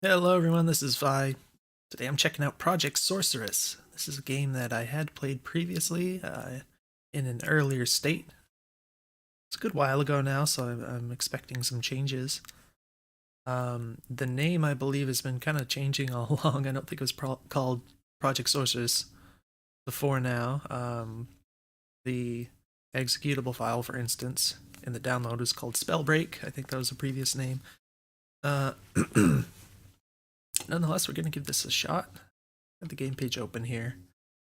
Hello everyone, this is Vi. Today I'm checking out Project Sorceress. This is a game that I had played previously in an earlier state. It's a good while ago now, so I'm expecting some changes. The name, I believe, has been kind of changing all along. I don't think it was called Project Sorceress before now. The executable file, for instance, in the download is called Spellbreak. I think that was the previous name. Uh, Nonetheless, we're going to give this a shot. Have the game page open here.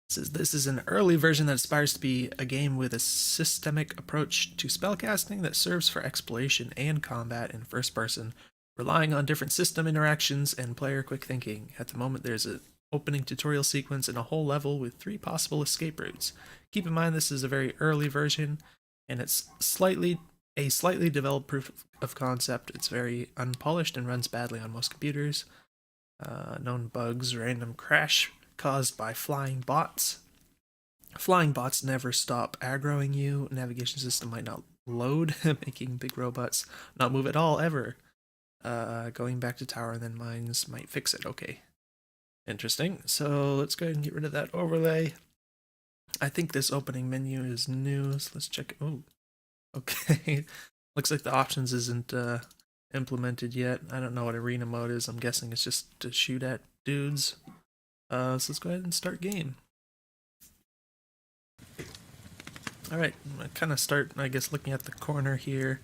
It says this is an early version that aspires to be a game with a systemic approach to spellcasting that serves for exploration and combat in first person, relying on different system interactions and player quick thinking. At the moment, there's an opening tutorial sequence and a whole level with 3 possible escape routes. Keep in mind this is a very early version, and it's slightly developed proof of concept. It's very unpolished and runs badly on most computers. Known bugs, random crash caused by flying bots. Flying bots never stop aggroing you. Navigation system might not load, making big robots not move at all ever. Going back to tower and then mines might fix it. Okay. Interesting. So let's go ahead and get rid of that overlay. I think this opening menu is new, so let's check it. Oh, okay. Looks like the options isn't implemented yet. I don't know what arena mode is. I'm guessing it's just to shoot at dudes. So let's go ahead and start game. Alright, I kind of start, I guess, looking at the corner here.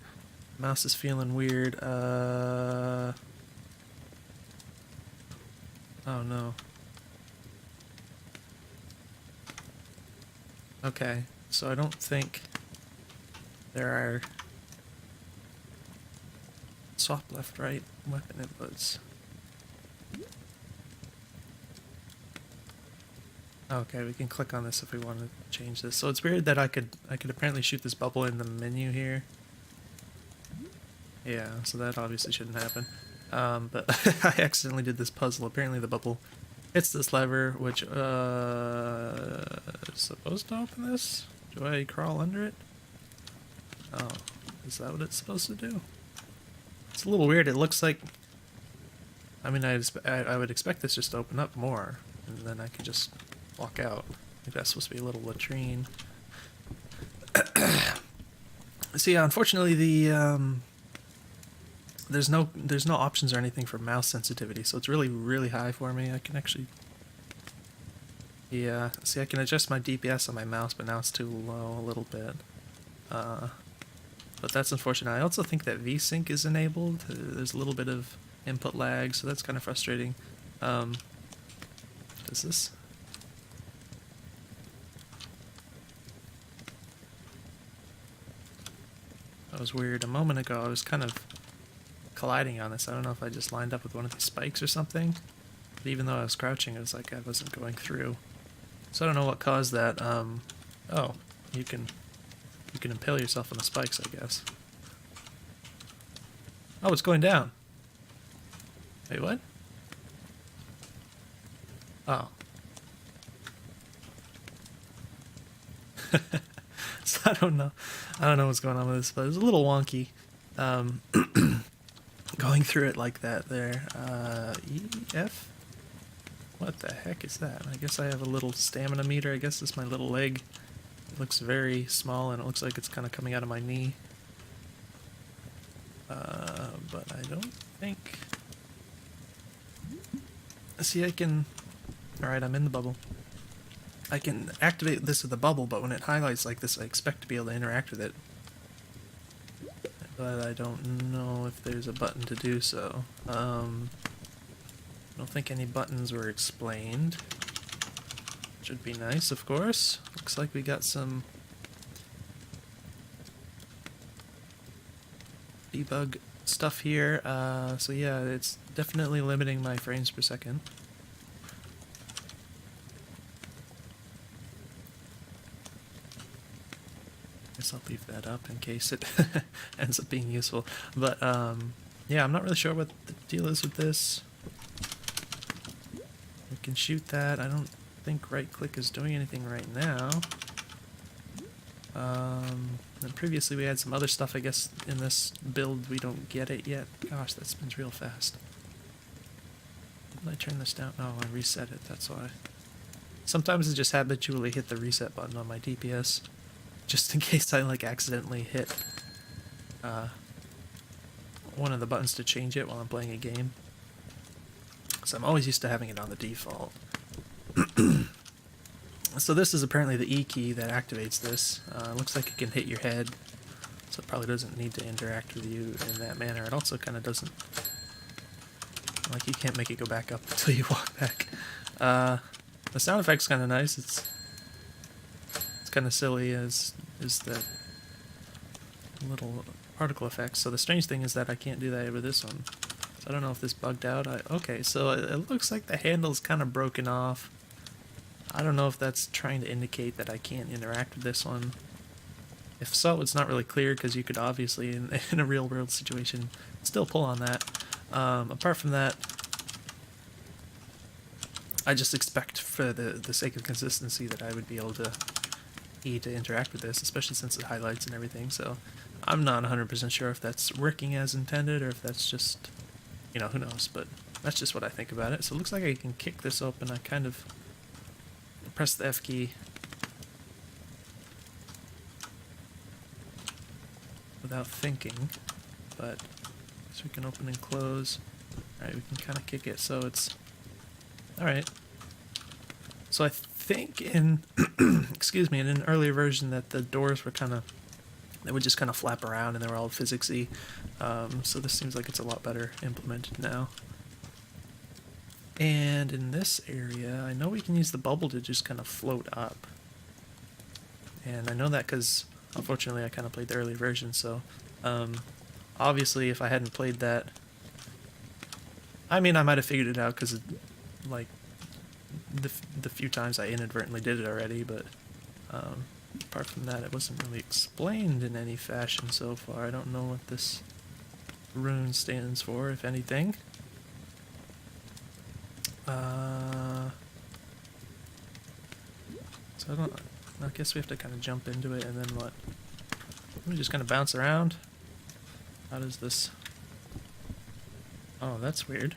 Mouse is feeling weird. Oh no. Okay, so I don't think there are swap left, right weapon inputs. Okay, we can click on this if we want to change this. So it's weird that I could apparently shoot this bubble in the menu here. Yeah, so that obviously shouldn't happen. But I accidentally did this puzzle. Apparently the bubble hits this lever, which is supposed to open this? Do I crawl under it? Oh, is that what it's supposed to do? It's a little weird. It looks like... I mean, I would expect this just to open up more, and then I could just walk out. I think that's supposed to be a little latrine. So yeah, unfortunately there's no options or anything for mouse sensitivity, so it's really high for me. I can actually... Yeah, see, I can adjust my DPS on my mouse, but now it's too low a little bit. But that's unfortunate. I also think that VSync is enabled. There's a little bit of input lag, so that's kind of frustrating. Is this... That was weird. A moment ago, I was kind of colliding on this. I don't know if I just lined up with one of these spikes or something. But even though I was crouching, it was like I wasn't going through. So I don't know what caused that. Oh, you can impale yourself on the spikes, I guess. Oh, it's going down. Wait, what? Oh. So I don't know. I don't know what's going on with this, but it's a little wonky. Going through it like that there. EF? What the heck is that? I guess I have a little stamina meter. I guess it's my little leg. It looks very small and it looks like it's kind of coming out of my knee. But I don't think... See, I can... Alright, I'm in the bubble. I can activate this with the bubble, but when it highlights like this, I expect to be able to interact with it. But I don't know if there's a button to do so. I don't think any buttons were explained. Should be nice, of course. Looks like we got some debug stuff here. So yeah, it's definitely limiting my frames per second. Guess I'll leave that up in case it ends up being useful. But yeah, I'm not really sure what the deal is with this. We can shoot that. I don't think right click is doing anything right now. And previously we had some other stuff, I guess, in this build. We don't get it yet. Gosh, that spins real fast. Did I turn this down? Oh, I reset it, that's why. Sometimes I just habitually hit the reset button on my DPS, just in case I like accidentally hit one of the buttons to change it while I'm playing a game. So I'm always used to having it on the default. So this is apparently the E key that activates this. Looks like it can hit your head, so it probably doesn't need to interact with you in that manner. It also kind of doesn't... like, you can't make it go back up until you walk back. The sound effect's kind of nice. It's kind of silly as the little particle effects. So the strange thing is that I can't do that with this one. So I don't know if this bugged out. Okay, so it looks like the handle's kind of broken off. I don't know if that's trying to indicate that I can't interact with this one. If so, it's not really clear, because you could obviously, in a real-world situation, still pull on that. Apart from that, I just expect, for the sake of consistency, that I would be able to interact with this, especially since it highlights and everything. So I'm not 100% sure if that's working as intended, or if that's just, you know, who knows, but that's just what I think about it. So it looks like I can kick this open. I kind of press the F key without thinking, but so we can open and close. Alright, we can kind of kick it, so it's... Alright. So I think in... excuse me, in an earlier version that the doors were kind of... they would just kind of flap around and they were all physics-y. So this seems like it's a lot better implemented now. And in this area, I know we can use the bubble to just kind of float up. And I know that because, unfortunately, I kind of played the early version, so... obviously, if I hadn't played that... I mean, I might have figured it out, because, like, the few times I inadvertently did it already, but... apart from that, it wasn't really explained in any fashion so far. I don't know what this rune stands for, if anything. So I guess we have to kind of jump into it, and then what? We just kind of bounce around. How does this... oh, that's weird.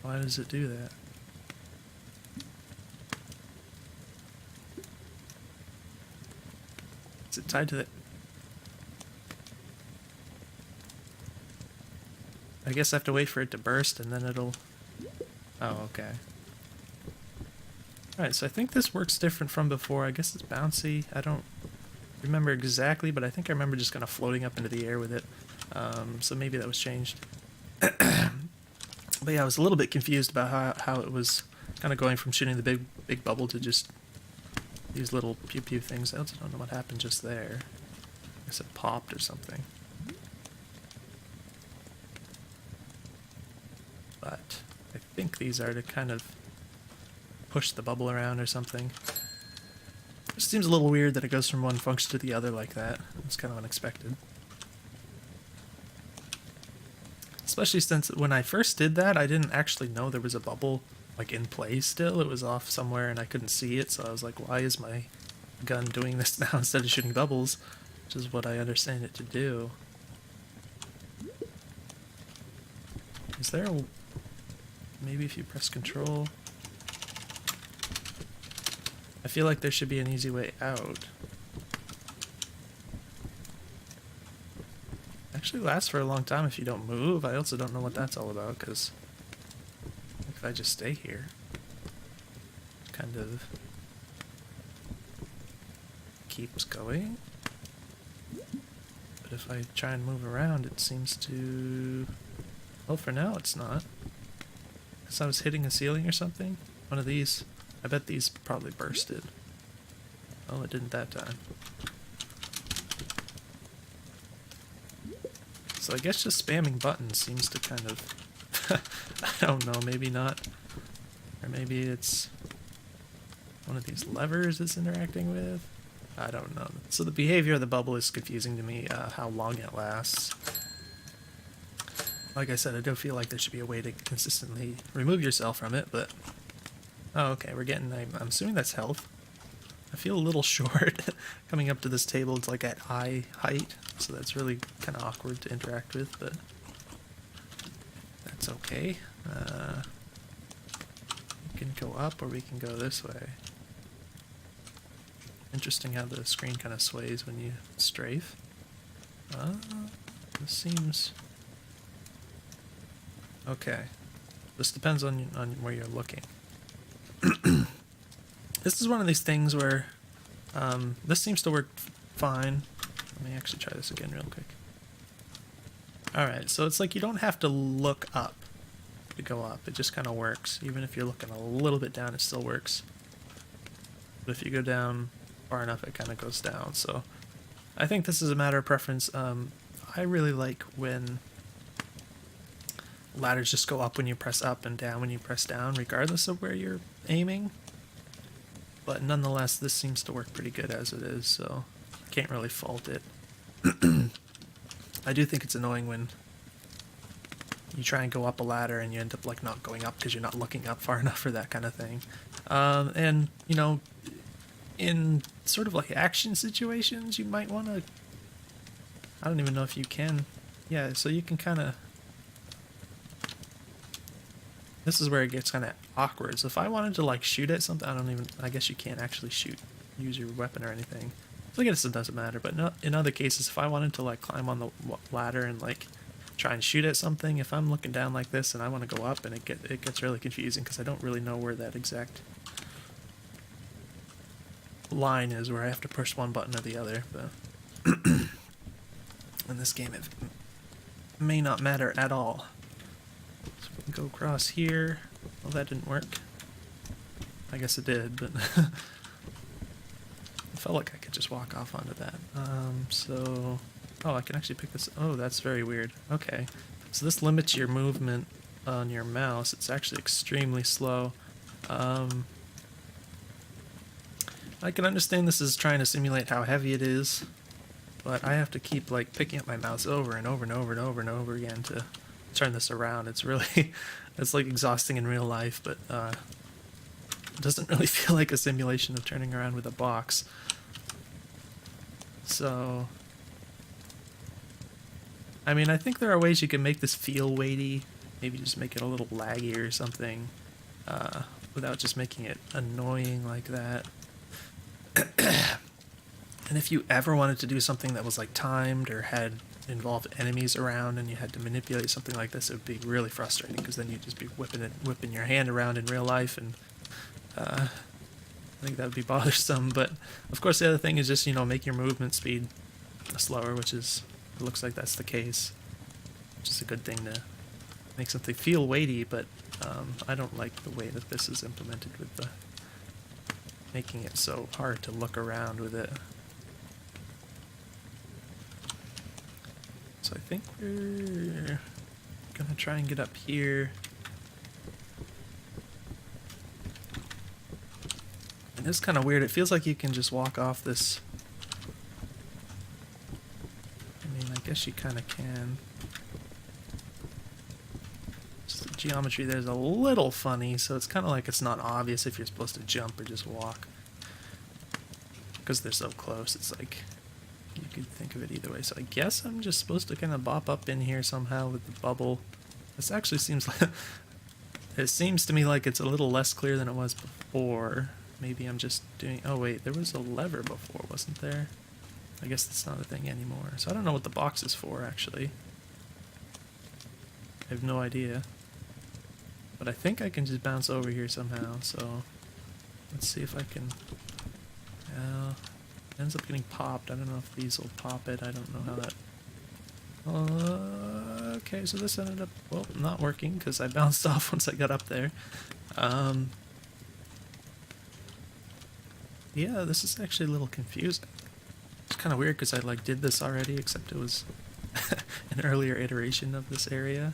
Why does it do that? Is it tied to the... I guess I have to wait for it to burst and then it'll... oh, okay. Alright, so I think this works different from before. I guess it's bouncy. I don't remember exactly, but I think I remember just kind of floating up into the air with it. So maybe that was changed. But yeah, I was a little bit confused about how it was kind of going from shooting the big bubble to just these little pew-pew things. I also don't know what happened just there. I guess it popped or something. But I think these are to kind of push the bubble around or something. It seems a little weird that it goes from one function to the other like that. It's kind of unexpected. Especially since when I first did that, I didn't actually know there was a bubble like in play still. It was off somewhere and I couldn't see it, so I was like, why is my gun doing this now instead of shooting bubbles? Which is what I understand it to do. Is there a... maybe if you press control... I feel like there should be an easy way out. Actually lasts for a long time if you don't move. I also don't know what that's all about, because if I just stay here, kind of keeps going. But if I try and move around, it seems to... well, for now it's not. Guess I was hitting a ceiling or something? One of these. I bet these probably bursted. Oh, it didn't that time. So I guess just spamming buttons seems to kind of... I don't know, maybe not. Or maybe it's one of these levers it's interacting with? I don't know. So the behavior of the bubble is confusing to me, how long it lasts. Like I said, I do feel like there should be a way to consistently remove yourself from it, but... oh, okay, we're getting... I'm assuming that's health. I feel a little short coming up to this table. It's like at eye height, so that's really kind of awkward to interact with, but that's okay. We can go up or we can go this way. Interesting how the screen kind of sways when you strafe. This seems okay. This depends on where you're looking. This is one of these things where this seems to work fine. Let me actually try this again real quick. Alright, so it's like you don't have to look up to go up. It just kind of works. Even if you're looking a little bit down, it still works. But if you go down far enough, it kind of goes down. So I think this is a matter of preference. I really like when ladders just go up when you press up and down when you press down, regardless of where you're aiming. But nonetheless, this seems to work pretty good as it is, so I can't really fault it. I do think it's annoying when you try and go up a ladder and you end up like not going up because you're not looking up far enough for that kind of thing. And, you know, in sort of like action situations, you might want to... I don't even know if you can... Yeah, so you can kind of... This is where it gets kind of awkward. So if I wanted to like shoot at something, I guess you can't actually use your weapon or anything. So I guess it doesn't matter, but no, in other cases, if I wanted to like climb on the ladder and like try and shoot at something, if I'm looking down like this and I want to go up, and it gets really confusing because I don't really know where that exact line is where I have to push one button or the other. But in this game, it may not matter at all. So we can go across here. Well, that didn't work. I guess it did, but I felt like I could just walk off onto that. So... Oh, I can actually pick this... Oh, that's very weird. Okay. So this limits your movement on your mouse. It's actually extremely slow. I can understand this is trying to simulate how heavy it is, but I have to keep like picking up my mouse over and over and over and over and over again to turn this around. It's really... it's like exhausting in real life, but it doesn't really feel like a simulation of turning around with a box. So... I mean, I think there are ways you can make this feel weighty. Maybe just make it a little laggy or something, without just making it annoying like that. And if you ever wanted to do something that was like timed or had involved enemies around and you had to manipulate something like this, it would be really frustrating because then you'd just be whipping your hand around in real life, and I think that would be bothersome. But of course, the other thing is just, you know, make your movement speed slower, which is... It looks like that's the case, which is a good thing to make something feel weighty, but I don't like the way that this is implemented with the making it so hard to look around with it. So I think we're gonna try and get up here. And it's kind of weird. It feels like you can just walk off this... I guess you kind of can. Just the geometry there's a little funny, so it's kind of like it's not obvious if you're supposed to jump or just walk. Because they're so close, it's like you could think of it either way. So I guess I'm just supposed to kind of bop up in here somehow with the bubble. This actually seems like... it seems to me like it's a little less clear than it was before. Maybe I'm just doing... Oh wait, there was a lever before, wasn't there? I guess that's not a thing anymore. So I don't know what the box is for, actually. I have no idea. But I think I can just bounce over here somehow, so... Let's see if I can... it ends up getting popped. I don't know if these will pop it. I don't know how that... okay, so this ended up, well, not working, because I bounced off once I got up there. Yeah, this is actually a little confusing. It's kind of weird because I like did this already, except it was an earlier iteration of this area.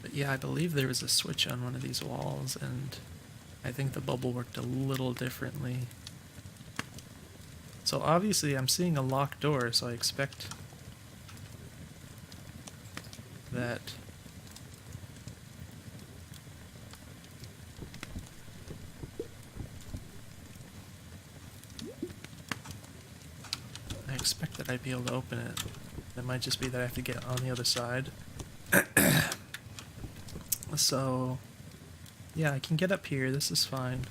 But yeah, I believe there was a switch on one of these walls, and I think the bubble worked a little differently. So obviously I'm seeing a locked door, so I expect that I expect that I'd be able to open it. It might just be that I have to get on the other side. So, yeah, I can get up here. This is fine.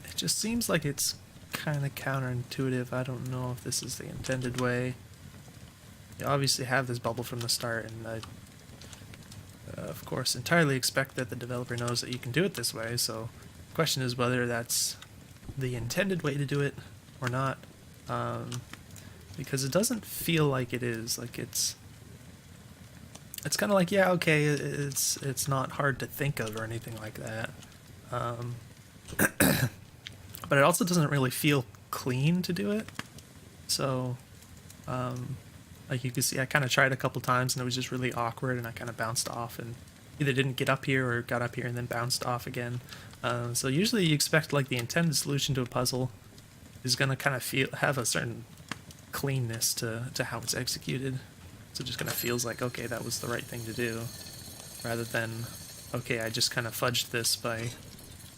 It just seems like it's kind of counterintuitive. I don't know if this is the intended way. You obviously have this bubble from the start, and I, of course, entirely expect that the developer knows that you can do it this way, so the question is whether that's the intended way to do it or not, because it doesn't feel like it is. Like it's kind of like, yeah, okay, it's not hard to think of or anything like that, but it also doesn't really feel clean to do it. So, like you can see, I kind of tried a couple times and it was just really awkward, and I kind of bounced off and either didn't get up here or got up here and then bounced off again. So usually you expect like the intended solution to a puzzle is going to kind of have a certain cleanness to how it's executed. So it just kind of feels like, okay, that was the right thing to do, rather than, okay, I just kind of fudged this by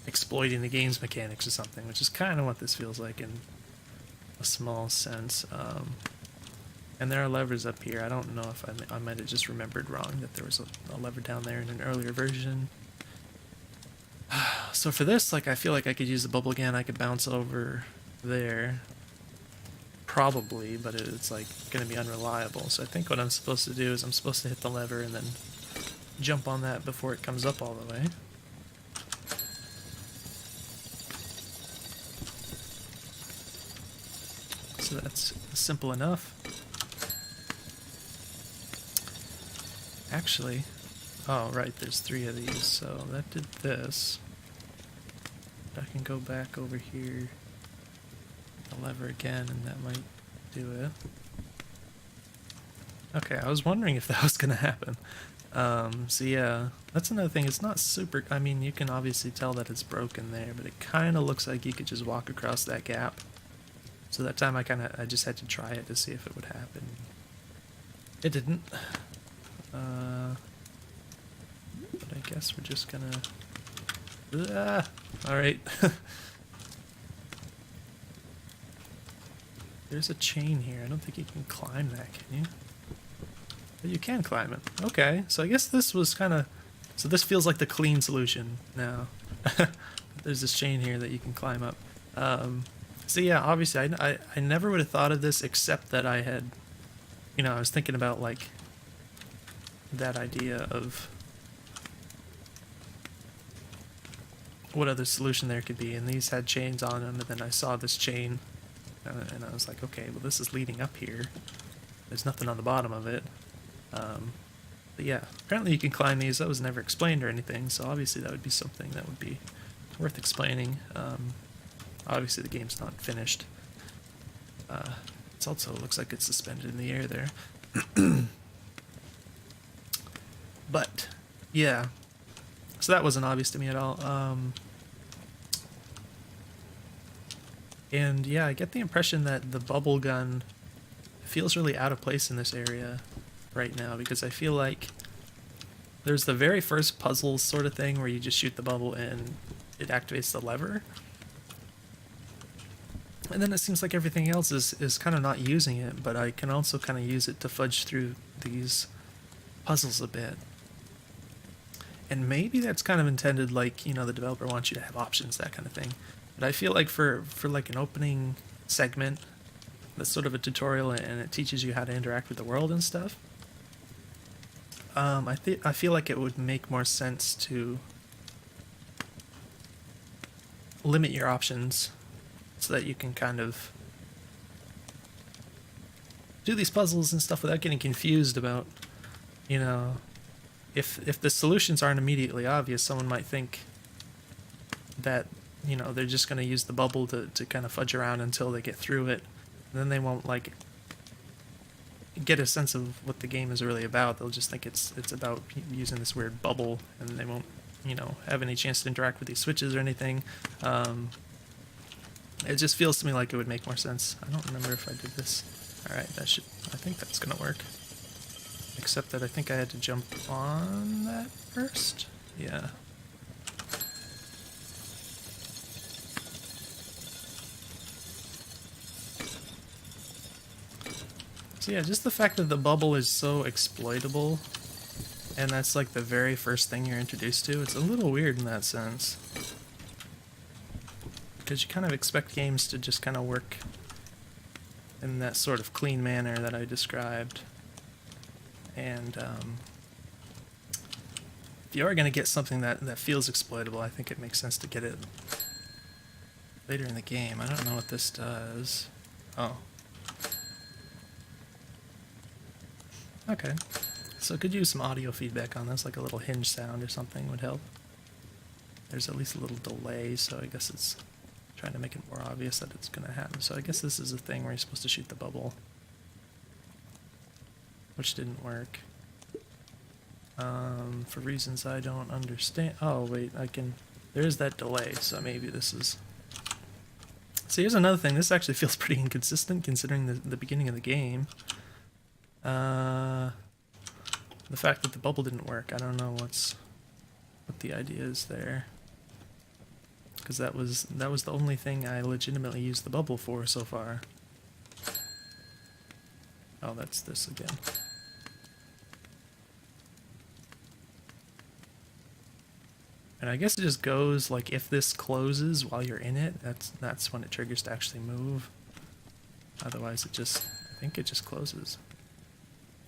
exploiting the game's mechanics or something, which is kind of what this feels like in a small sense. And there are levers up here. I don't know if I might have just remembered wrong that there was a lever down there in an earlier version. So for this, like, I feel like I could use the bubble again. I could bounce over there, probably, but it's like going to be unreliable. So I think what I'm supposed to do is I'm supposed to hit the lever and then jump on that before it comes up all the way. So that's simple enough. Actually, oh right, there's 3 of these, so that did this. I can go back over here, the lever again, and that might do it. Okay, I was wondering if that was gonna happen. So yeah, that's another thing. It's not super, I mean, you can obviously tell that it's broken there, but it kind of looks like you could just walk across that gap. So that time I just had to try it to see if it would happen. It didn't. But I guess we're just gonna... Alright. There's a chain here. I don't think you can climb that, can you? But you can climb it. Okay, so I guess this was kind of... So this feels like the clean solution now. There's this chain here that you can climb up. So yeah, obviously I never would have thought of this except that I had... You know, I was thinking about, like, that idea of what other solution there could be, and these had chains on them, and then I saw this chain, and I was like, okay, well this is leading up here. There's nothing on the bottom of it. But yeah, apparently you can climb these. That was never explained or anything, so obviously that would be something that would be worth explaining. Obviously the game's not finished. It also looks like it's suspended in the air there. But, yeah. So that wasn't obvious to me at all. And yeah, I get the impression that the bubble gun feels really out of place in this area right now, because I feel like there's the very first puzzle sort of thing where you just shoot the bubble and it activates the lever. And then it seems like everything else is kind of not using it, but I can also kind of use it to fudge through these puzzles a bit. And maybe that's kind of intended, like, you know, the developer wants you to have options, that kind of thing. But I feel like for like an opening segment that's sort of a tutorial and it teaches you how to interact with the world and stuff, I feel like it would make more sense to limit your options so that you can kind of do these puzzles and stuff without getting confused about, you know, if the solutions aren't immediately obvious, someone might think that, you know, they're just going to use the bubble to kind of fudge around until they get through it. And then they won't, like, get a sense of what the game is really about. They'll just think it's about using this weird bubble, and they won't, you know, have any chance to interact with these switches or anything. It just feels to me like it would make more sense. I don't remember if I did this. Alright, I think that's going to work. Except that I think I had to jump on that first. Yeah. So yeah, just the fact that the bubble is so exploitable, and that's like the very first thing you're introduced to, it's a little weird in that sense. Because you kind of expect games to just kind of work in that sort of clean manner that I described. And if you are going to get something that feels exploitable, I think it makes sense to get it later in the game. I don't know what this does. Oh. Okay. So I could use some audio feedback on this, like a little hinge sound or something would help. There's at least a little delay, so I guess it's trying to make it more obvious that it's going to happen. So I guess this is a thing where you're supposed to shoot the bubble, which didn't work. For reasons I don't understand. Oh, wait, there is that delay, so maybe this is... So here's another thing. This actually feels pretty inconsistent considering the beginning of the game. The fact that the bubble didn't work, I don't know what the idea is there. Because that was the only thing I legitimately used the bubble for so far. Oh, that's this again. And I guess it just goes, like, if this closes while you're in it, that's when it triggers to actually move. Otherwise I think it just closes.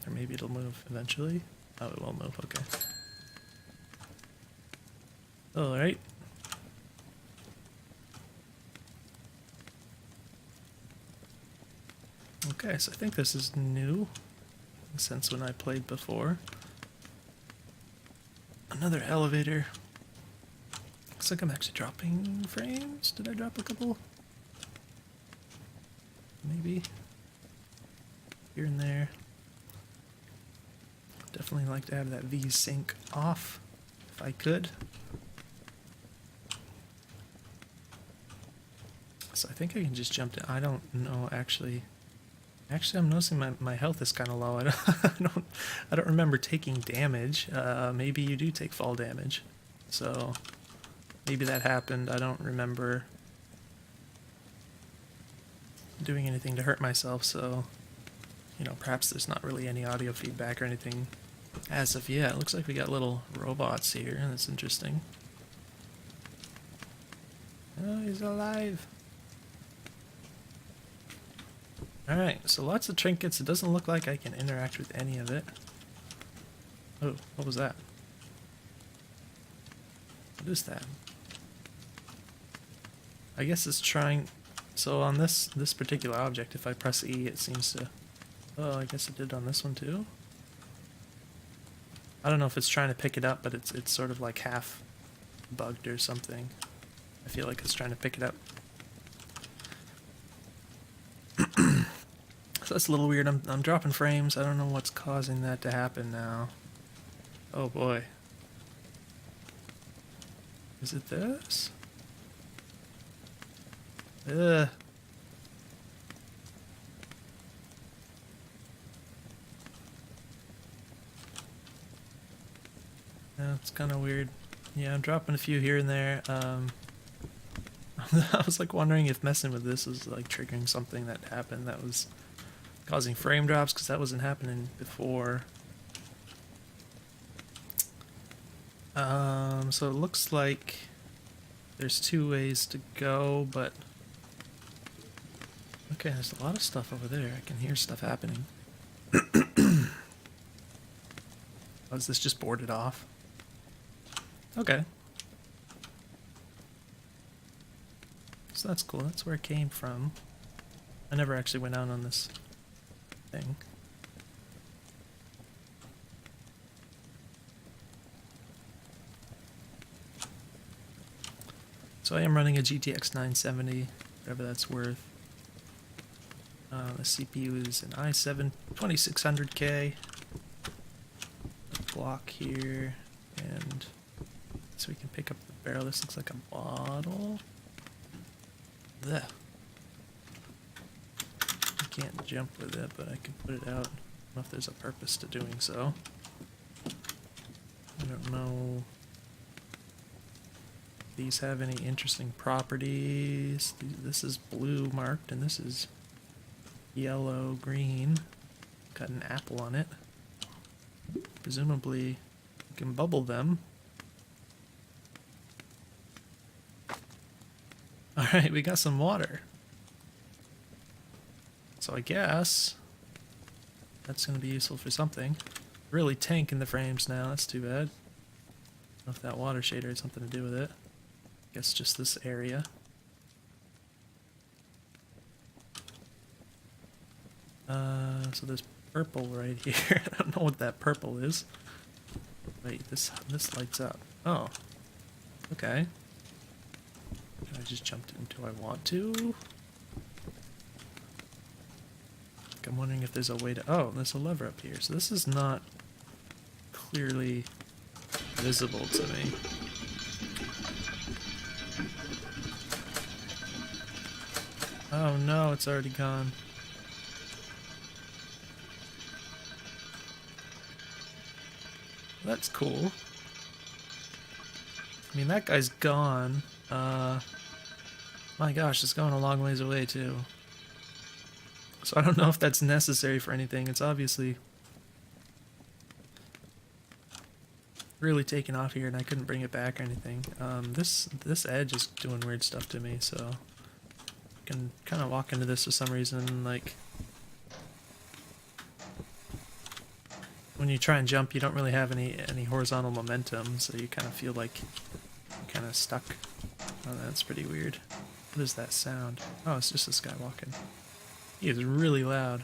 Or maybe it'll move eventually. Oh, it will move, okay. Alright. Okay, so I think this is new since when I played before. Another elevator. Looks like I'm actually dropping frames. Did I drop a couple? Maybe. Here and there. Definitely like to have that V-Sync off, if I could. So I think I can just jump to... I don't know, actually. Actually, I'm noticing my health is kind of low. I don't remember taking damage. Maybe you do take fall damage. So... maybe that happened. I don't remember doing anything to hurt myself, so, you know, perhaps there's not really any audio feedback or anything as of yet. It looks like we got little robots here, and that's interesting. Oh, he's alive. Alright, so lots of trinkets. It doesn't look like I can interact with any of it. Oh, what was that? What is that? I guess it's trying... So on this particular object, if I press E, it seems to... Oh, I guess it did on this one too? I don't know if it's trying to pick it up, but it's sort of like half bugged or something. I feel like it's trying to pick it up. So that's a little weird. I'm dropping frames. I don't know what's causing that to happen now. Oh boy. Is it this? Ugh. Yeah, it's kind of weird. Yeah, I'm dropping a few here and there. I was like wondering if messing with this was like triggering something that happened that was causing frame drops, because that wasn't happening before. So it looks like there's two ways to go, but okay, there's a lot of stuff over there. I can hear stuff happening. Oh, is this just boarded off? Okay. So that's cool. That's where it came from. I never actually went out on this thing. So I am running a GTX 970, whatever that's worth. The CPU is an i7 2600K. Block here, and so we can pick up the barrel. This looks like a bottle. Blech. I can't jump with it, but I can put it out. I don't know if there's a purpose to doing so. I don't know if these have any interesting properties. This is blue marked, and this is yellow, green. got an apple on it. Presumably, you can bubble them. Alright, we got some water. So I guess that's going to be useful for something. Really tanking the frames now, that's too bad. I don't know if that water shader had something to do with it. I guess just this area. So there's purple right here. I don't know what that purple is. Wait, this lights up. Oh. Okay. I just jumped in. Do I want to? I'm wondering if there's a way to... Oh, there's a lever up here. So this is not clearly visible to me. Oh no, it's already gone. That's cool. I mean, that guy's gone. My gosh, it's going a long ways away too. So I don't know if that's necessary for anything. It's obviously really taken off here and I couldn't bring it back or anything. This edge is doing weird stuff to me, so I can kind of walk into this for some reason, like when you try and jump you don't really have any horizontal momentum, so you kind of feel like you're kind of stuck. Oh, that's pretty weird. What is that sound? Oh, it's just this guy walking. He is really loud.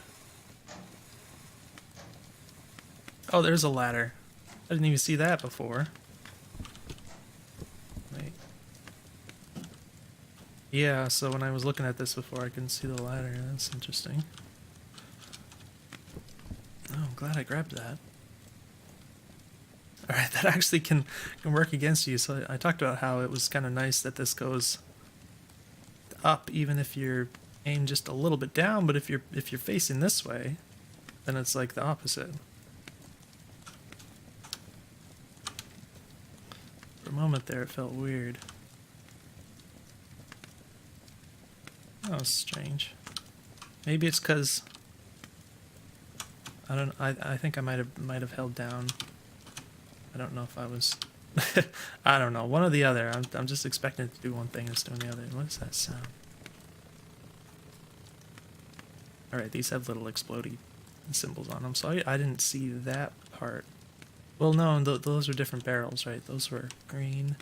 Oh, there's a ladder. I didn't even see that before. Wait. Yeah, so when I was looking at this before, I couldn't see the ladder. That's interesting. Oh, I'm glad I grabbed that. Alright, that actually can work against you. So I talked about how it was kind of nice that this goes up even if you're aimed just a little bit down, but if you're facing this way, then it's like the opposite. For a moment there it felt weird. That was strange. Maybe it's because I think I might have held down. I don't know if I was I don't know, one or the other. I'm just expecting it to do one thing and it's doing the other. What is that sound? Alright, these have little explodey symbols on them, so I didn't see that part. Well, no, those are different barrels, right? Those were green.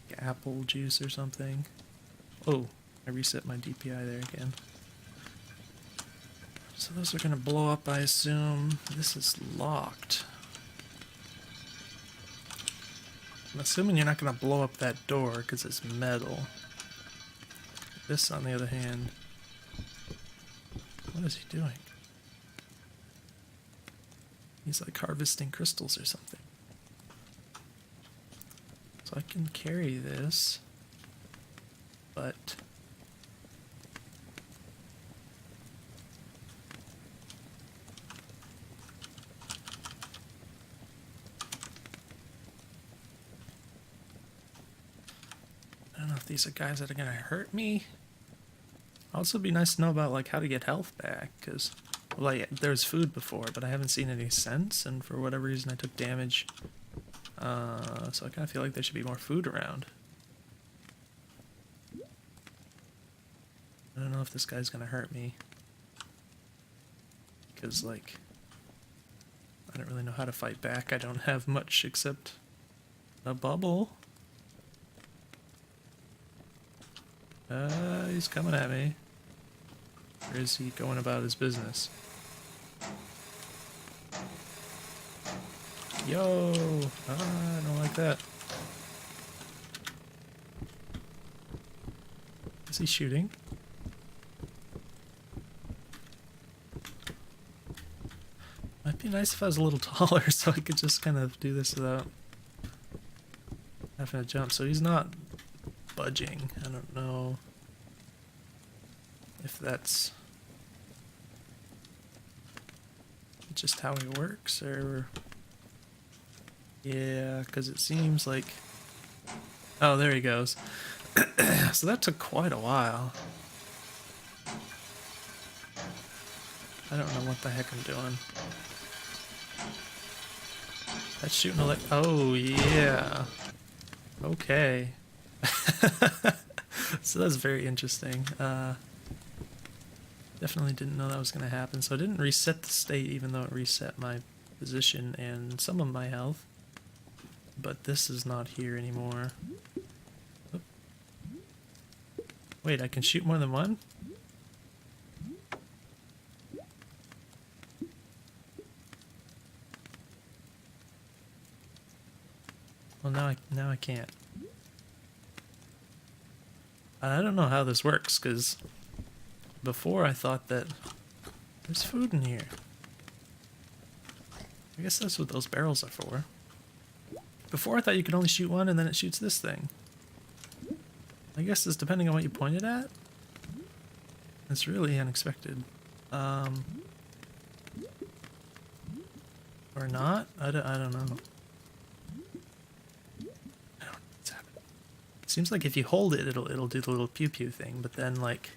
Like apple juice or something. Oh, I reset my DPI there again. So those are going to blow up, I assume. This is locked. I'm assuming you're not going to blow up that door because it's metal. This, on the other hand... What is he doing? He's like harvesting crystals or something. So I can carry this, but... I don't know if these are guys that are gonna hurt me. Also, it'd be nice to know about like how to get health back, because like there's food before, but I haven't seen any sense, and for whatever reason I took damage. So I kind of feel like there should be more food around. I don't know if this guy's gonna hurt me, because like I don't really know how to fight back. I don't have much except a bubble. He's coming at me. Or is he going about his business? Yo! I don't like that. Is he shooting? Might be nice if I was a little taller so I could just kind of do this without having to jump. So he's not budging. I don't know if that's just how he works, or... Yeah, because it seems like... Oh, there he goes. So that took quite a while. I don't know what the heck I'm doing. That's shooting oh, yeah. Okay. So that's very interesting. Definitely didn't know that was going to happen. So I didn't reset the state, even though it reset my position and some of my health. But this is not here anymore. Oop. Wait, I can shoot more than one? Well, now I can't. I don't know how this works, because before I thought that there's food in here. I guess that's what those barrels are for. Before I thought you could only shoot one and then it shoots this thing. I guess it's depending on what you pointed at. It's really unexpected. Or not? I don't know. Seems like if you hold it, it'll do the little pew pew thing, but then like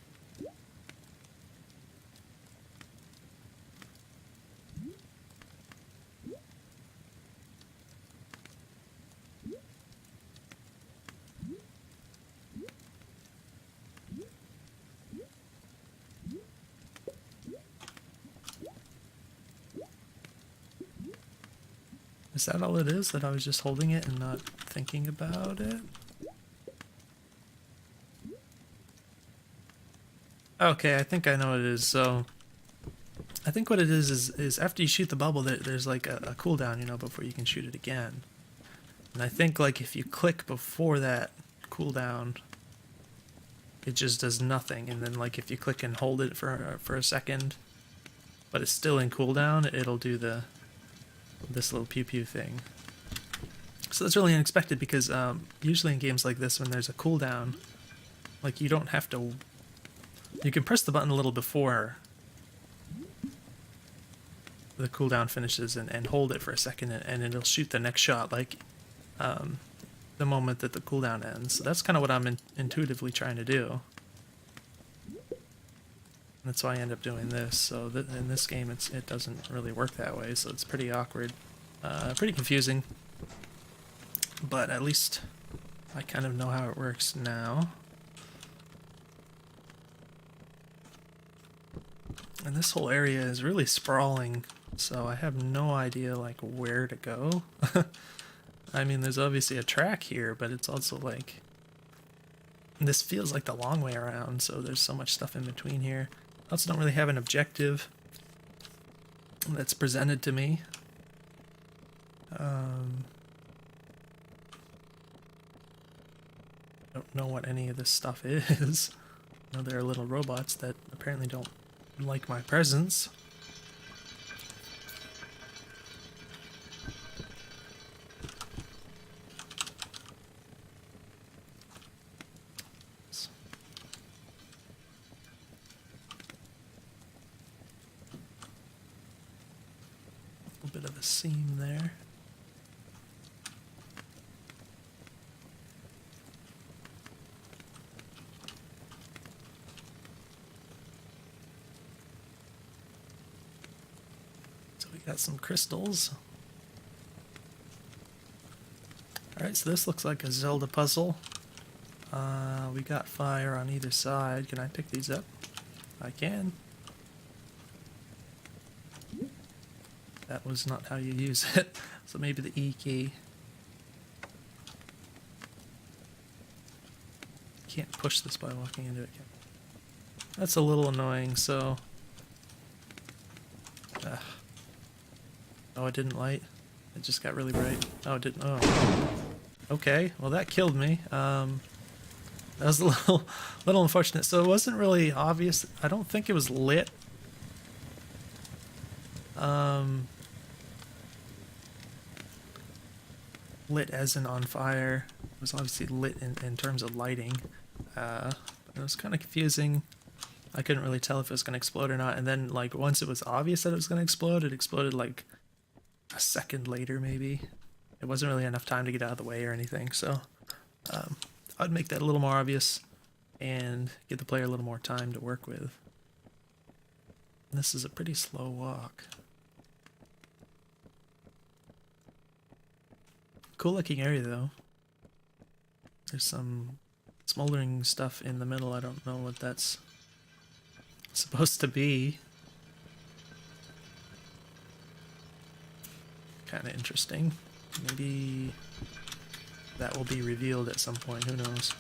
is that all it is? That I was just holding it and not thinking about it? Okay, I think I know what it is. So I think what it is after you shoot the bubble, there's like a cooldown, you know, before you can shoot it again. And I think like if you click before that cooldown, it just does nothing. And then like if you click and hold it for a second, but it's still in cooldown, it'll do this little pew pew thing. So that's really unexpected because usually in games like this, when there's a cooldown, like you don't have to. You can press the button a little before the cooldown finishes and hold it for a second, and it'll shoot the next shot like the moment that the cooldown ends. So that's kind of what I'm intuitively trying to do. That's why I end up doing this. So in this game, it doesn't really work that way. So it's pretty awkward, pretty confusing. But at least I kind of know how it works now. And this whole area is really sprawling, so I have no idea like where to go. I mean, there's obviously a track here, but it's also like this feels like the long way around, so there's so much stuff in between here. I also don't really have an objective that's presented to me. I don't know what any of this stuff is. I know there are little robots that apparently don't like my presence. A little bit of a seam there. Got some crystals. Alright, so this looks like a Zelda puzzle. We got fire on either side. Can I pick these up? I can. That was not how you use it. So maybe the E key. Can't push this by walking into it. That's a little annoying, so... Oh, it didn't light. It just got really bright. Oh, it didn't. Oh. Okay, well that killed me. That was a little unfortunate. So it wasn't really obvious. I don't think it was lit. Lit as in on fire. It was obviously lit in terms of lighting. But it was kind of confusing. I couldn't really tell if it was going to explode or not. And then, like, once it was obvious that it was going to explode, it exploded like a second later, maybe. It wasn't really enough time to get out of the way or anything, so I'd make that a little more obvious and give the player a little more time to work with. This is a pretty slow walk. Cool looking area though. There's some smoldering stuff in the middle. I don't know what that's supposed to be. Kind of interesting. Maybe that will be revealed at some point. Who knows?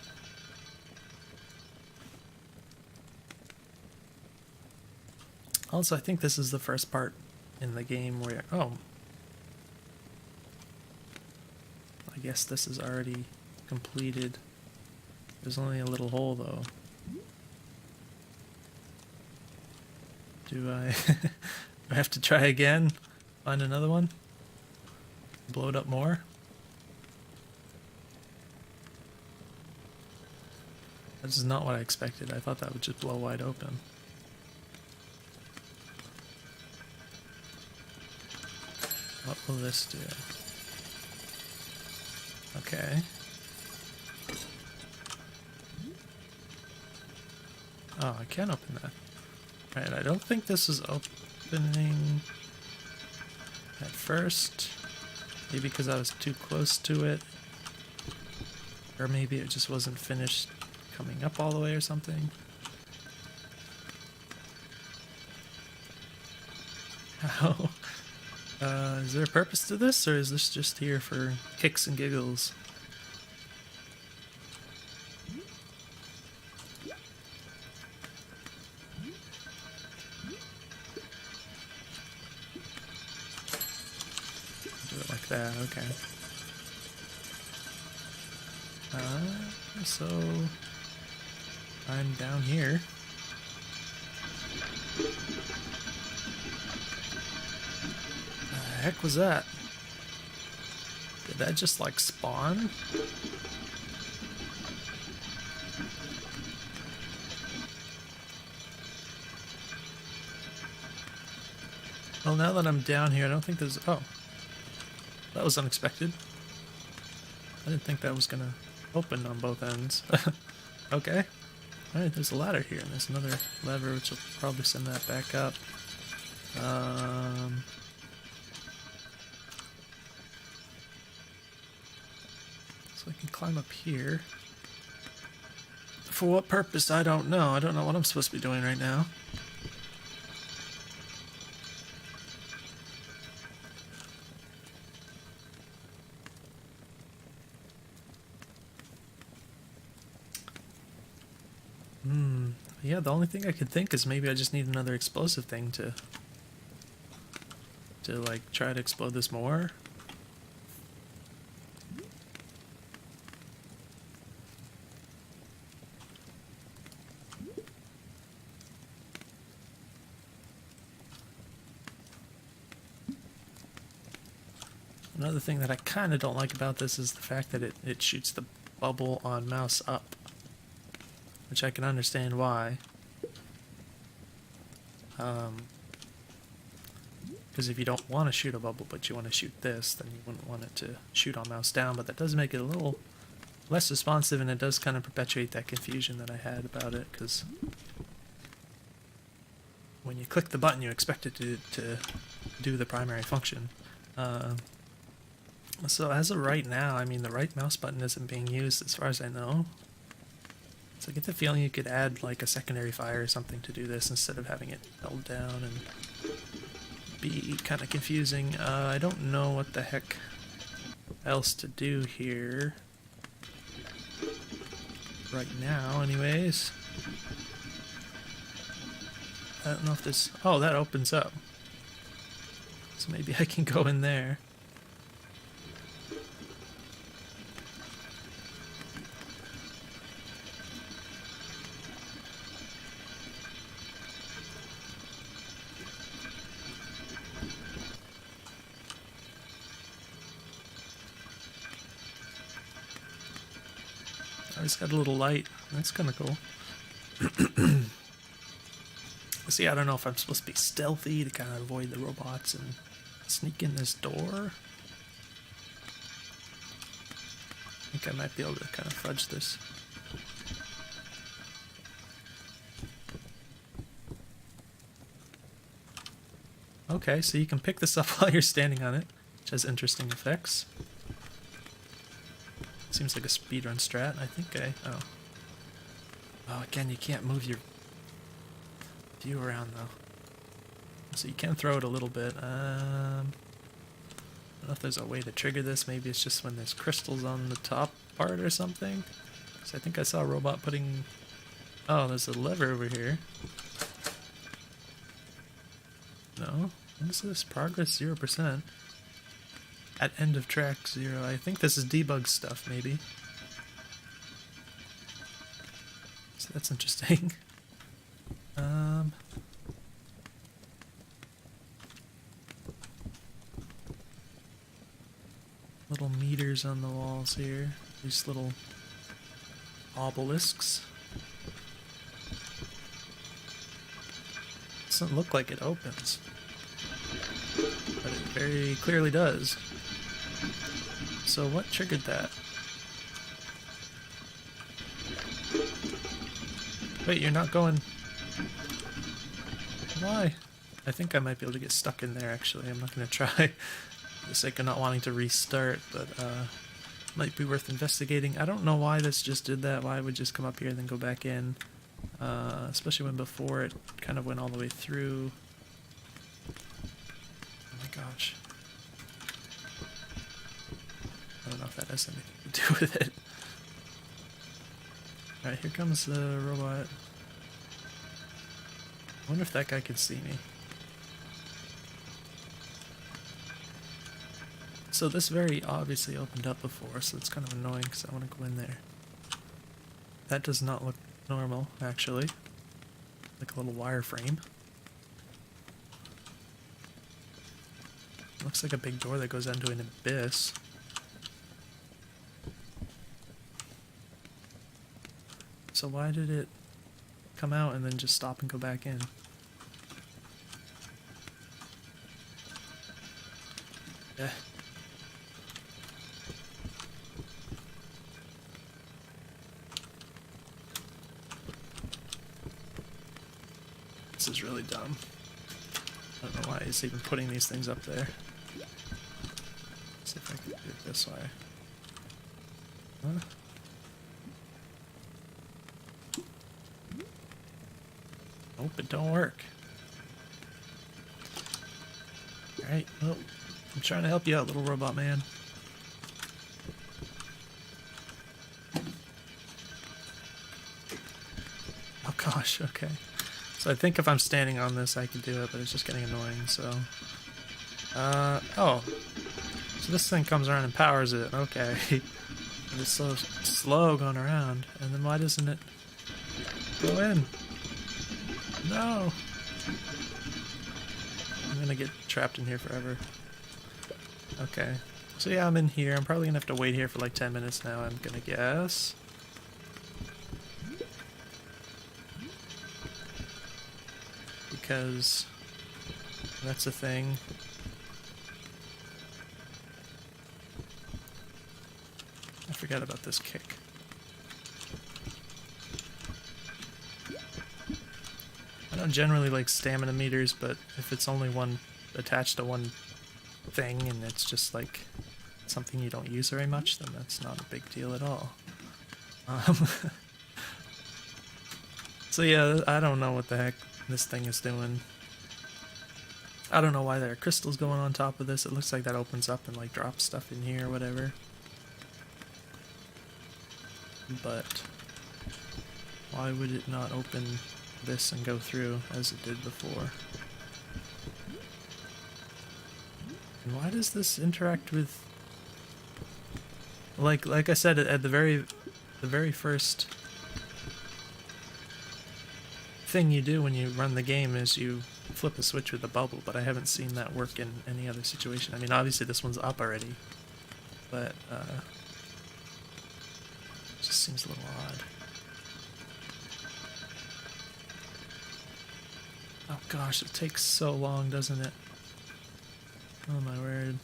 Also, I think this is the first part in the game where... Oh. I guess this is already completed. There's only a little hole, though. Do I... do I have to try again? Find another one? Blow it up more? This is not what I expected. I thought that would just blow wide open. What will this do? Okay. Oh, I can't open that. Right, I don't think this is opening at first. Maybe because I was too close to it. Or maybe it just wasn't finished coming up all the way or something. How? Is there a purpose to this, or is this just here for kicks and giggles? Do it like that, okay. So I'm down here. The heck was that? Did that just like spawn? Well, now that I'm down here, I don't think there's... Oh. That was unexpected. I didn't think that was gonna open on both ends. Okay. Alright, there's a ladder here, and there's another lever which will probably send that back up. So I can climb up here. For what purpose, I don't know. I don't know what I'm supposed to be doing right now. Yeah, the only thing I could think is maybe I just need another explosive thing to like try to explode this more. Another thing that I kind of don't like about this is the fact that it shoots the bubble on mouse up. Which I can understand why. Because if you don't want to shoot a bubble but you want to shoot this, then you wouldn't want it to shoot on mouse down, but that does make it a little less responsive, and it does kind of perpetuate that confusion that I had about it, because when you click the button you expect it to do the primary function. So as of right now, I mean, the right mouse button isn't being used as far as I know. So I get the feeling you could add like a secondary fire or something to do this instead of having it held down and be kind of confusing. I don't know what the heck else to do here right now anyways. I don't know if this... Oh, that opens up. So maybe I can go in there. It's got a little light. That's kind of cool. See, I don't know if I'm supposed to be stealthy to kind of avoid the robots and sneak in this door. I think I might be able to kind of fudge this. okay, so you can pick this up while you're standing on it, which has interesting effects. Seems like a speedrun strat. I think oh. Oh, again, you can't move your view around though. So you can throw it a little bit. I don't know if there's a way to trigger this. Maybe it's just when there's crystals on the top part or something. So I think I saw a robot putting... Oh, there's a lever over here. No? What is this? Progress 0%. At end of track 0. I think this is debug stuff, maybe. So that's interesting. Little meters on the walls here. These little obelisks. Doesn't look like it opens, but it very clearly does. So what triggered that? Wait, you're not going... Why? I think I might be able to get stuck in there, actually. I'm not going to try for the sake of not wanting to restart, but might be worth investigating. I don't know why this just did that, why it would just come up here and then go back in. Especially when before it kind of went all the way through. Oh my gosh. I don't know if that has anything to do with it. Alright, here comes the robot. I wonder if that guy can see me. So this very obviously opened up before, so it's kind of annoying because I want to go in there. That does not look normal, actually. Like a little wireframe. Looks like a big door that goes into an abyss. So why did it come out and then just stop and go back in? Yeah. This is really dumb. I don't know why he's even putting these things up there. Let's see if I can do it this way. Huh? Nope, it don't work. Alright, well, I'm trying to help you out, little robot man. Oh gosh, okay. So I think if I'm standing on this I can do it, but it's just getting annoying, so... oh. So this thing comes around and powers it, okay. But it's so slow going around, and then why doesn't it go in? No! I'm gonna get trapped in here forever. Okay. So yeah, I'm in here. I'm probably gonna have to wait here for like 10 minutes now, I'm gonna guess. Because that's a thing. I forgot about this kick. I don't generally like stamina meters, but if it's only one attached to one thing and it's just like something you don't use very much, then that's not a big deal at all. So yeah, I don't know what the heck this thing is doing. I don't know why there are crystals going on top of this. It looks like that opens up and like drops stuff in here or whatever. But why would it not open this and go through as it did before? And why does this interact with, like I said at the very first thing you do when you run the game is you flip a switch with a bubble, but I haven't seen that work in any other situation. I mean, obviously this one's up already, but it just seems a little odd. Oh gosh, it takes so long, doesn't it? Oh my word.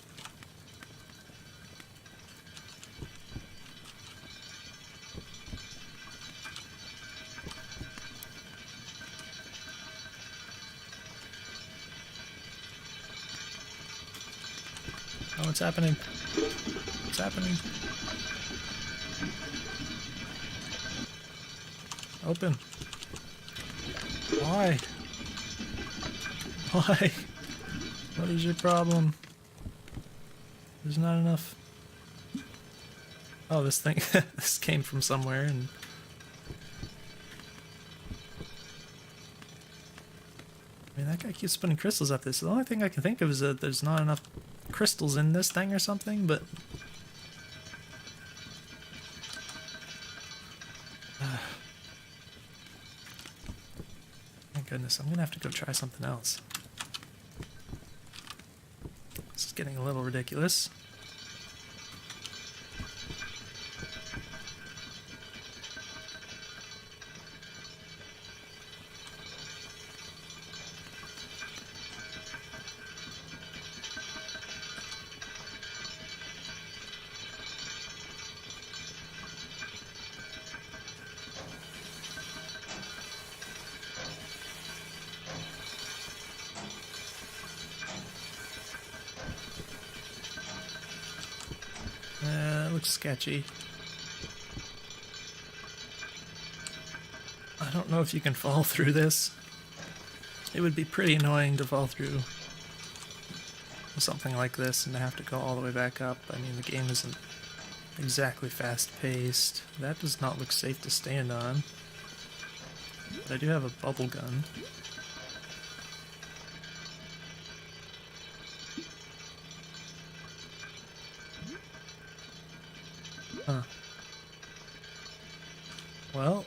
Oh, what's happening? What's happening? Open. Why? Why? What is your problem? There's not enough. Oh, this thing, this came from somewhere and... I mean, that guy keeps putting crystals up this. The only thing I can think of is that there's not enough crystals in this thing or something, but... My goodness, I'm gonna have to go try something else. This is getting a little ridiculous. It looks sketchy. I don't know if you can fall through this. It would be pretty annoying to fall through something like this and to have to go all the way back up. I mean, the game isn't exactly fast-paced. That does not look safe to stand on. But I do have a bubble gun. Huh. Well,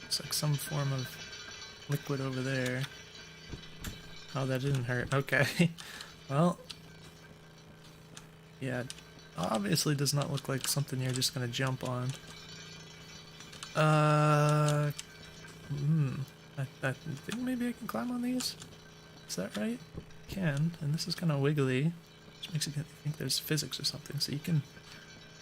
looks like some form of liquid over there. Oh, that didn't hurt. Okay. Well, yeah, obviously does not look like something you're just gonna jump on. I think maybe I can climb on these? Is that right? Can, and this is kind of wiggly, which makes you think there's physics or something, so you can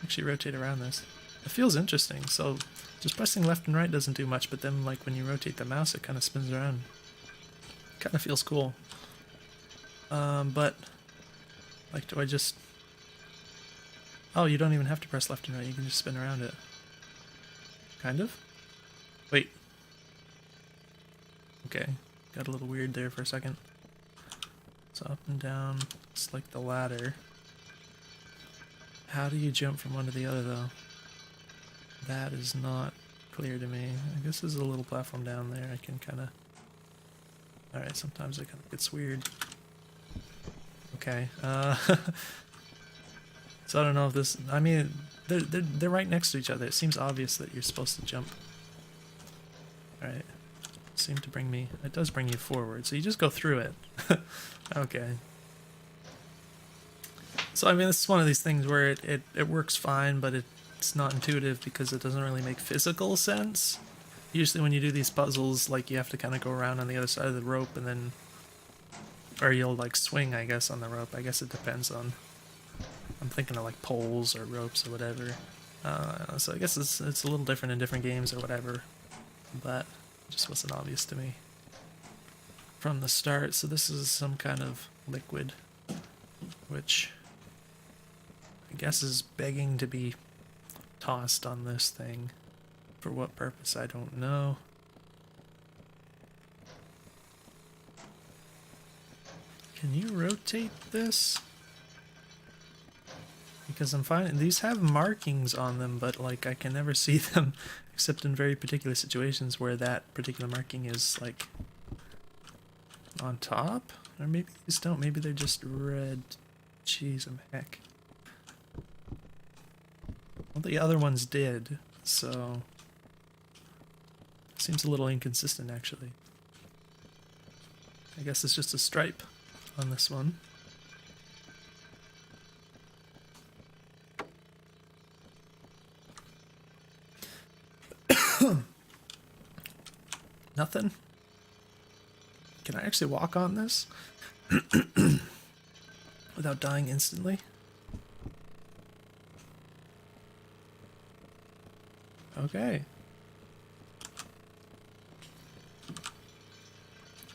actually rotate around this. It feels interesting, so just pressing left and right doesn't do much, but then like when you rotate the mouse it kind of spins around. Kind of feels cool. But like, do I just... Oh, you don't even have to press left and right, you can just spin around it. Kind of? Wait. Okay, got a little weird there for a second. So up and down, it's like the ladder. How do you jump from one to the other though? That is not clear to me. I guess there's a little platform down there I can kind of... Alright, sometimes it kind of gets weird. Okay, so I don't know if this... I mean, they're right next to each other. It seems obvious that you're supposed to jump. Alright. Seemed to bring me... It does bring you forward, so you just go through it. Okay. So I mean, this is one of these things where it works fine, but it's not intuitive because it doesn't really make physical sense. Usually when you do these puzzles, like, you have to kind of go around on the other side of the rope and then... Or you'll, like, swing, I guess, on the rope. I guess it depends on... I'm thinking of, like, poles or ropes or whatever. So I guess it's a little different in different games or whatever. But it just wasn't obvious to me from the start. So this is some kind of liquid, which I guess is begging to be tossed on this thing. For what purpose, I don't know. Can you rotate this? Because I'm finding these have markings on them, but like I can never see them except in very particular situations where that particular marking is like on top? Or maybe these don't, maybe they're just red. Jeez, heck. Well, the other ones did, so seems a little inconsistent actually. I guess it's just a stripe on this one. Nothing? Can I actually walk on this without dying instantly? Okay.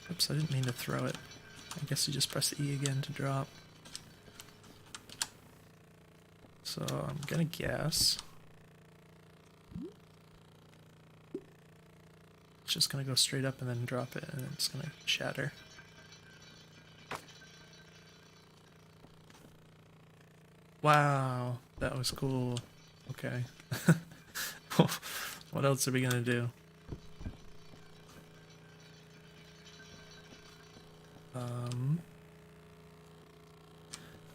Oops, I didn't mean to throw it. I guess you just press E again to drop. So I'm gonna guess it's just gonna go straight up and then drop it, and it's gonna shatter. Wow, that was cool. Okay. What else are we gonna do?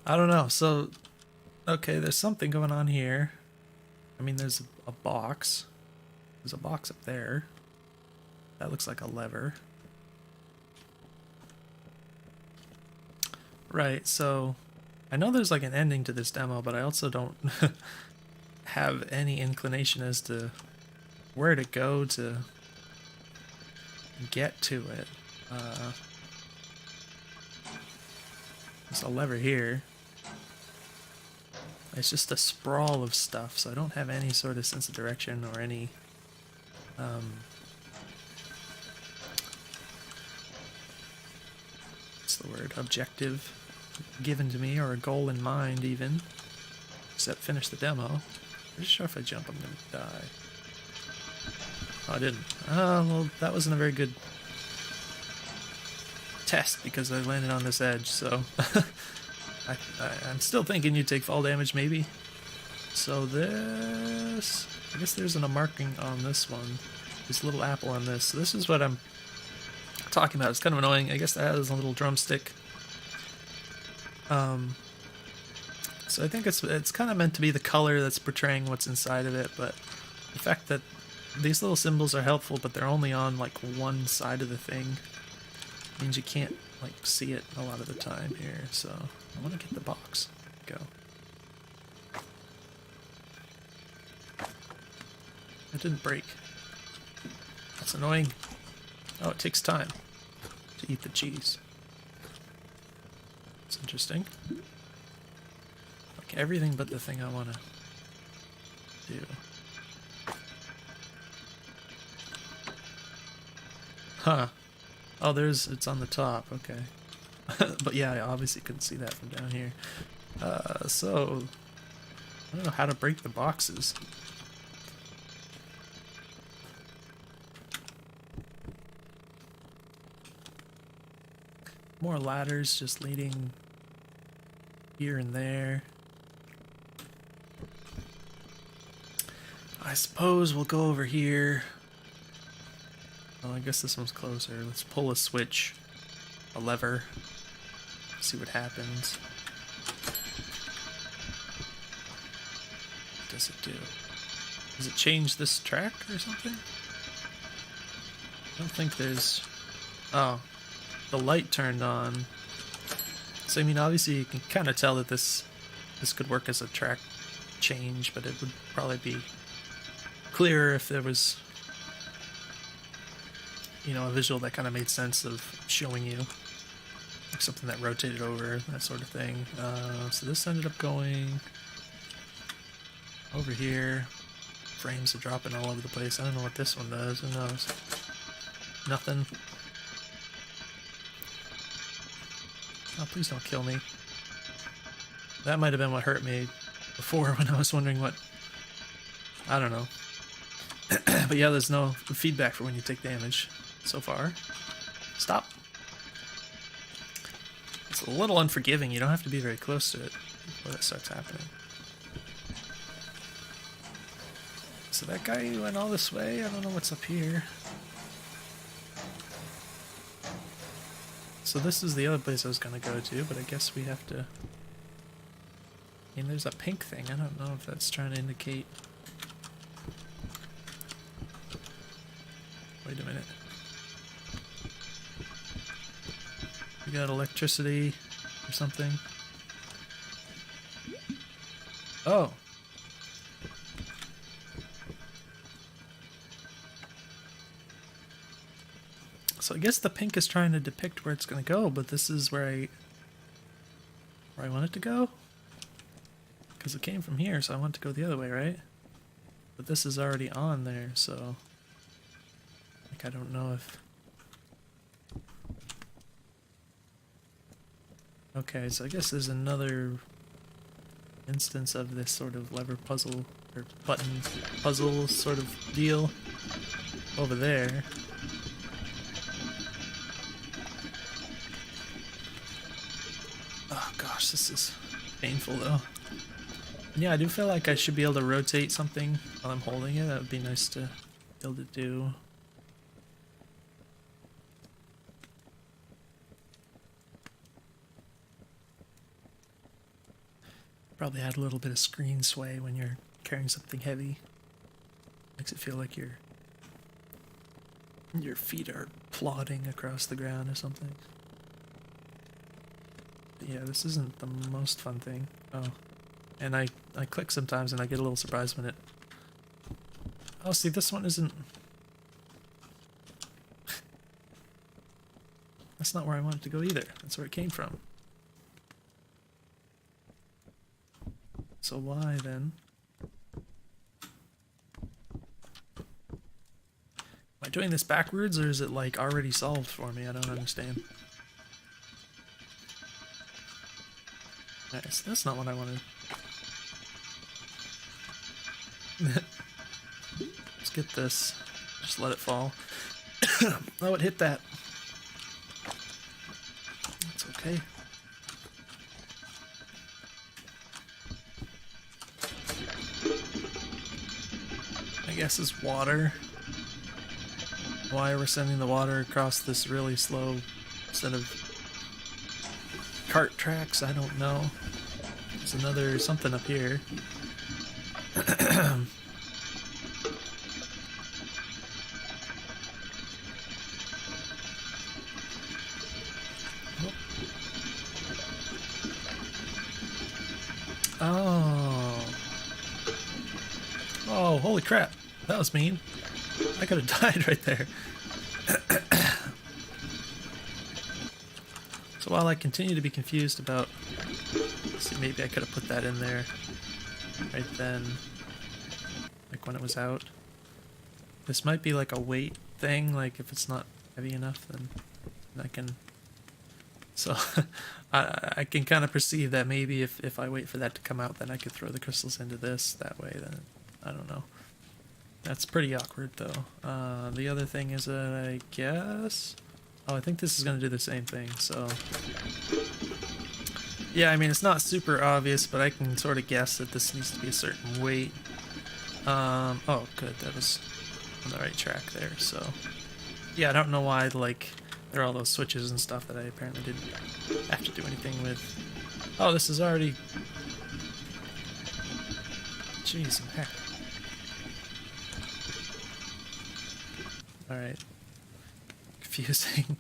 I don't know. So, okay, there's something going on here. I mean, there's a box. There's a box up there. That looks like a lever. Right, so I know there's like an ending to this demo, but I also don't have any inclination as to where to go to get to it. There's a lever here. It's just a sprawl of stuff, so I don't have any sort of sense of direction or any what's the word? Objective given to me, or a goal in mind even. Except finish the demo. I'm just sure if I jump I'm gonna die. Oh, I didn't. Oh, well, that wasn't a very good test because I landed on this edge, so I'm still thinking you'd take fall damage, maybe. So this, I guess there's a marking on this one. This little apple on this. So this is what I'm talking about. It's kind of annoying. I guess that has a little drumstick. So I think it's kind of meant to be the color that's portraying what's inside of it, but the fact that these little symbols are helpful, but they're only on like one side of the thing means you can't like see it a lot of the time here. So I want to get the box. Go. It didn't break. That's annoying. Oh, it takes time to eat the cheese. It's interesting. Like everything but the thing I want to do. Huh. Oh, it's on the top, okay. But yeah, I obviously couldn't see that from down here. So, I don't know how to break the boxes. More ladders just leading here and there. I suppose we'll go over here. Oh, I guess this one's closer. Let's pull a switch, a lever, see what happens. What does it do? Does it change this track or something? I don't think there's... Oh, the light turned on. So I mean, obviously you can kind of tell that this could work as a track change, but it would probably be clearer if there was, you know, a visual that kind of made sense of showing you, like something that rotated over, that sort of thing. So this ended up going over here. Frames are dropping all over the place. I don't know what this one does. Who knows? Nothing. Oh, please don't kill me. That might have been what hurt me before when I was wondering what... I don't know. But yeah, there's no feedback for when you take damage so far. Stop. It's a little unforgiving. You don't have to be very close to it before that starts happening. So that guy went all this way. I don't know what's up here. So this is the other place I was going to go to, but I guess we have to... I mean, there's a pink thing. I don't know if that's trying to indicate... Wait a minute. We got electricity or something. Oh. So I guess the pink is trying to depict where it's going to go, but this is where I want it to go? Because it came from here, so I want it to go the other way, right? But this is already on there, so... Like, I don't know if... Okay, so I guess there's another instance of this sort of lever puzzle or button puzzle sort of deal over there. Oh gosh, this is painful though. Yeah, I do feel like I should be able to rotate something while I'm holding it. That would be nice to be able to do. Probably add a little bit of screen sway when you're carrying something heavy. Makes it feel like your feet are plodding across the ground or something. But yeah, this isn't the most fun thing. Oh, and I click sometimes and I get a little surprised when it... Oh, see, this one isn't... That's not where I want it to go either. That's where it came from. So why then? Am I doing this backwards or is it like already solved for me? I don't understand. Alright, so that's not what I wanted. Let's get this. Just let it fall. Oh, it hit that. It's okay. I guess it's water. Why we're sending the water across this really slow set of cart tracks, I don't know. There's another something up here. Oh. Oh, holy crap. That was mean. I could have died right there. So while I continue to be confused about... Let's see, maybe I could have put that in there right then. Like when it was out. This might be like a weight thing, like if it's not heavy enough, then I can... So I can kind of perceive that maybe if I wait for that to come out, then I could throw the crystals into this that way. Then I don't know. That's pretty awkward though. The other thing is that I guess... Oh, I think this is going to do the same thing, so... Yeah, I mean, it's not super obvious, but I can sort of guess that this needs to be a certain weight. Oh, good, that was on the right track there, so... Yeah, I don't know why, like... There are all those switches and stuff that I apparently didn't have to do anything with. Oh, this is already... Jeez, heck. Alright. Confusing.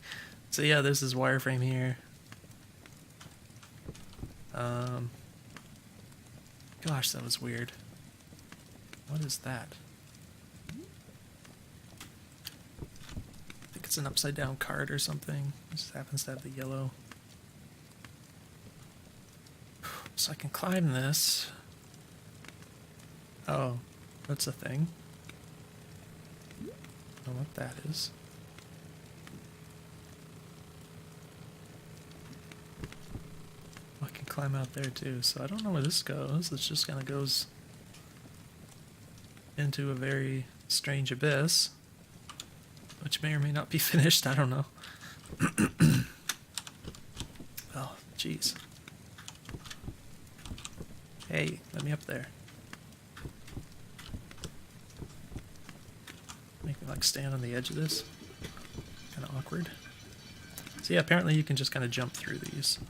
So yeah, there's this wireframe here. Gosh, that was weird. What is that? It's an upside down card or something. It just happens to have the yellow. So I can climb this. Oh, that's a thing. I don't know what that is. I can climb out there too, so I don't know where this goes. This just kind of goes into a very strange abyss. Which may or may not be finished, I don't know. Oh, jeez. Hey, let me up there. Make me like stand on the edge of this. Kind of awkward. So yeah, apparently you can just kind of jump through these.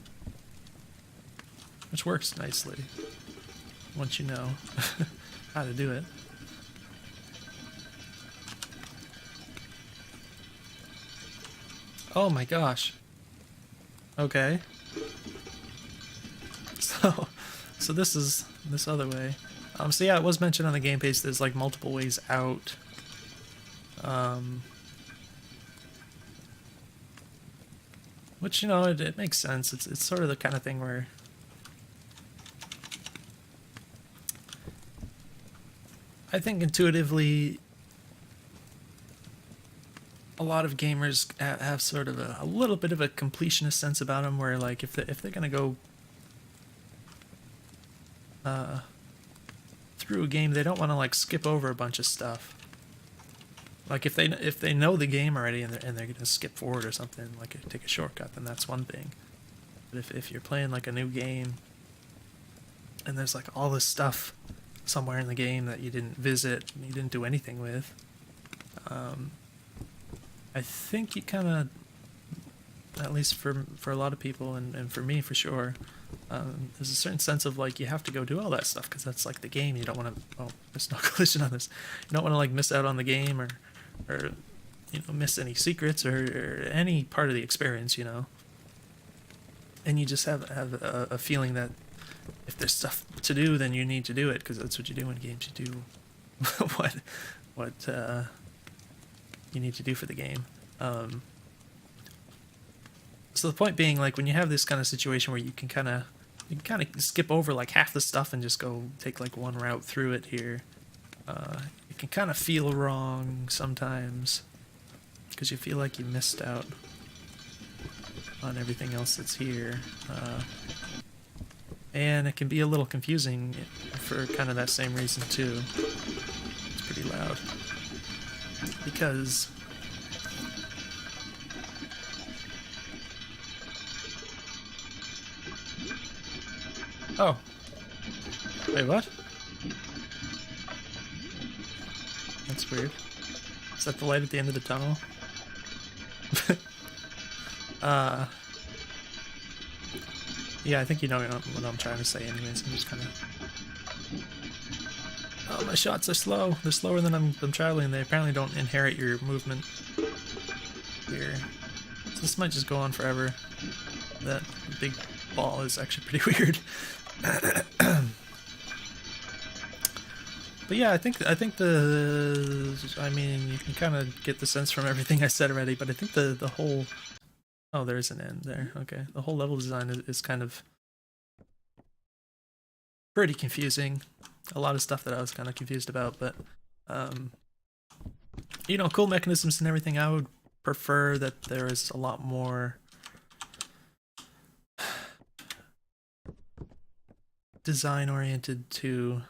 Which works nicely. Once you know how to do it. Oh my gosh. Okay. So this is this other way. So yeah, it was mentioned on the game page there's like multiple ways out. Which, you know, it makes sense. It's sort of the kind of thing where I think intuitively a lot of gamers have sort of a little bit of a completionist sense about them, where like if they're gonna go through a game, they don't want to like skip over a bunch of stuff. Like if they know the game already and they're gonna skip forward or something, like take a shortcut, then that's one thing. But if you're playing like a new game and there's like all this stuff somewhere in the game that you didn't visit, you didn't do anything with, I think you kind of, at least for a lot of people and for me for sure, there's a certain sense of like you have to go do all that stuff because that's like the game. You don't want to. Oh, there's no collision on this. You don't want to like miss out on the game or you know, miss any secrets or any part of the experience. You know, and you just have a feeling that if there's stuff to do, then you need to do it because that's what you do in games. You do what you need to do for the game. So the point being, like when you have this kind of situation where you can kind of skip over like half the stuff and just go take like one route through it here, it can kind of feel wrong sometimes because you feel like you missed out on everything else that's here. And it can be a little confusing for kind of that same reason too. It's pretty loud. Because oh. Wait, what? That's weird. Is that the light at the end of the tunnel? Yeah, I think you know what I'm trying to say anyways. I'm just kind of... Oh, my shots are slow. They're slower than I'm traveling. They apparently don't inherit your movement here. So this might just go on forever. That big ball is actually pretty weird. But yeah, I think I mean, you can kind of get the sense from everything I said already, but I think the whole... Oh, there's an end there. Okay. The whole level design is kind of pretty confusing. A lot of stuff that I was kind of confused about, but you know, cool mechanisms and everything. I would prefer that there is a lot more design oriented to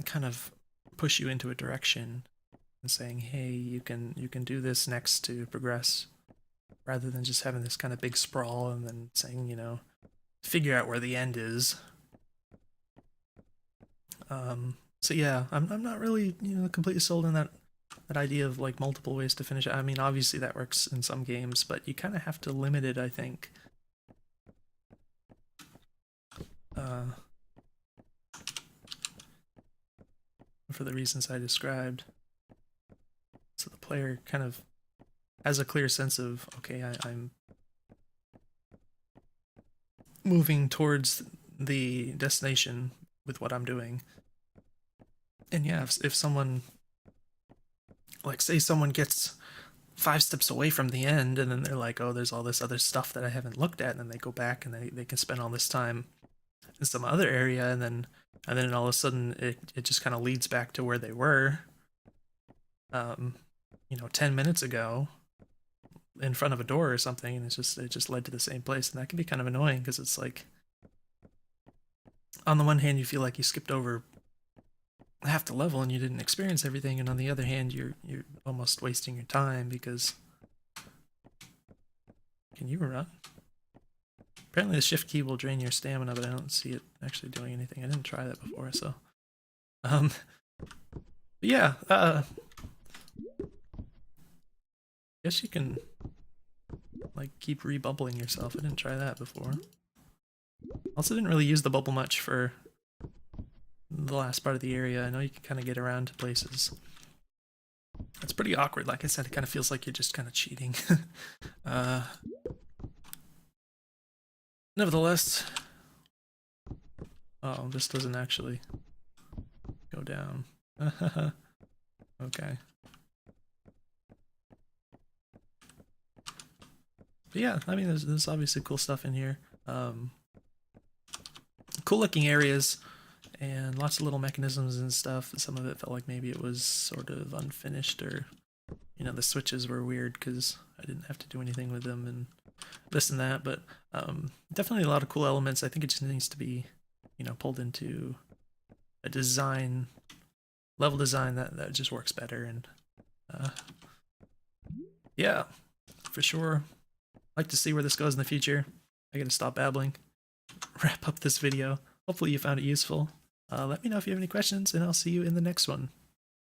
kind of push you into a direction and saying, hey, you can do this next to progress, rather than just having this kind of big sprawl and then saying, you know, figure out where the end is. So yeah, I'm not really, you know, completely sold on that idea of like multiple ways to finish it. I mean, obviously that works in some games, but you kind of have to limit it, I think. For the reasons I described. So the player kind of has a clear sense of, okay, I'm moving towards the destination with what I'm doing. And yeah, if someone, like say someone gets 5 steps away from the end and then they're like, oh, there's all this other stuff that I haven't looked at, and then they go back and they can spend all this time in some other area, and then all of a sudden it just kind of leads back to where they were, you know, 10 minutes ago in front of a door or something, and it just led to the same place, and that can be kind of annoying because it's like, on the one hand you feel like you skipped over half the level and you didn't experience everything, and on the other hand you're almost wasting your time because... Can you run? Apparently the shift key will drain your stamina, but I don't see it actually doing anything. I didn't try that before, so... But yeah, guess you can, like, keep rebubbling yourself. I didn't try that before. Also didn't really use the bubble much for the last part of the area. I know you can kind of get around to places. It's pretty awkward. Like I said, it kind of feels like you're just kind of cheating. Nevertheless... Oh, this doesn't actually go down. Okay. But yeah, I mean, there's obviously cool stuff in here. Cool looking areas and lots of little mechanisms and stuff. Some of it felt like maybe it was sort of unfinished or you know, the switches were weird because I didn't have to do anything with them and this and that. But definitely a lot of cool elements. I think it just needs to be, you know, pulled into a design, level design that just works better. And yeah, for sure. Like to see where this goes in the future. I gotta stop babbling, wrap up this video. Hopefully you found it useful. Let me know if you have any questions, and I'll see you in the next one.